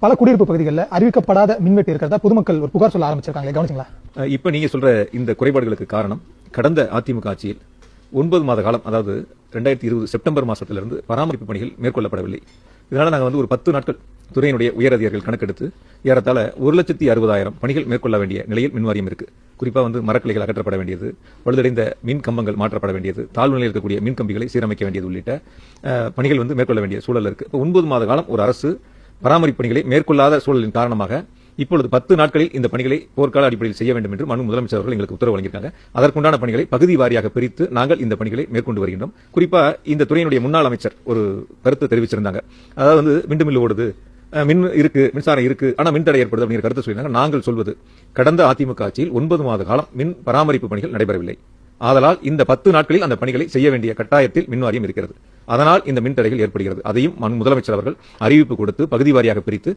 பல குடியிருப்பு பகுதிகளில் அறிவிக்கப்படாத மின்வெட்டு இருக்கிறதா பொதுமக்கள் ஒரு புகார் சொல்ல ஆரம்பிச்சிருக்காங்க, கவனிச்சிங்களா? இப்ப நீங்க சொல்ற இந்த குறைபாடுகளுக்கு காரணம் கடந்த அதிமுக ஆட்சியில் 9 மாத காலம், அதாவது 2020 செப்டம்பர் மாசத்திலிருந்து பராமரிப்பு பணிகள் மேற்கொள்ளப்படவில்லை. இதனால நாங்க ஒரு 10 நாட்கள் துறையினுடைய உயர் அதிகாரிகள் கணக்கெடுத்து ஏறத்தாழ 1,60,000 பணிகள் மேற்கொள்ள வேண்டிய நிலையில் மின்வாரியம் இருக்கு. குறிப்பா மரக்கிளைகள் அகற்றப்பட வேண்டியது, பழுதடைந்த மின் கம்பங்கள் மாற்றப்பட வேண்டியது, தாழ்வு நிலையில் இருக்கக்கூடிய மின் கம்பிகளை சீரமைக்க வேண்டியது உள்ளிட்ட பணிகள் மேற்கொள்ள வேண்டிய சூழல் இருக்கு. 9 மாத காலம் ஒரு அரசு பராமரிப்பு பணிகளை மேற்கொள்ளாத சூழலின் காரணமாக இப்பொழுது 10 நாட்களில் இந்த பணிகளை போர்க்கால அடிப்படையில் செய்ய வேண்டும் என்று முதலமைச்சர் அவர்கள் எங்களுக்கு உத்தரவு வழங்கியிருக்காங்க. அதற்குண்டான பணிகளை பகுதி வாரியாக பிரித்து நாங்கள் இந்த பணிகளை மேற்கொண்டு வருகின்றோம். குறிப்பா இந்த துறையினுடைய முன்னாள் அமைச்சர் ஒரு கருத்து தெரிவிச்சிருந்தாங்க. அதாவது விண்டு மில்லு ஓடுது, மின் இருக்கு, மின்சாரம் இருக்கு, ஆனா மின்தடை ஏற்படுது அப்படிங்கிற கருத்து சொல்லியிருந்தாங்க. நாங்கள் சொல்வது கடந்த அதிமுக ஆட்சியில் 9 மாத காலம் மின் பராமரிப்பு பணிகள் நடைபெறவில்லை. ஆதலால் இந்த 10 நாட்களில் அந்த பணிகளை செய்ய வேண்டிய கட்டாயத்தில் மின்வாரியம் இருக்கிறது. அதனால் இந்த மின் தடைகள் ஏற்படுகிறது. அதையும் முதலமைச்சர் அவர்கள் அறிவிப்பு கொடுத்து பகுதி வாரியாக பிரித்து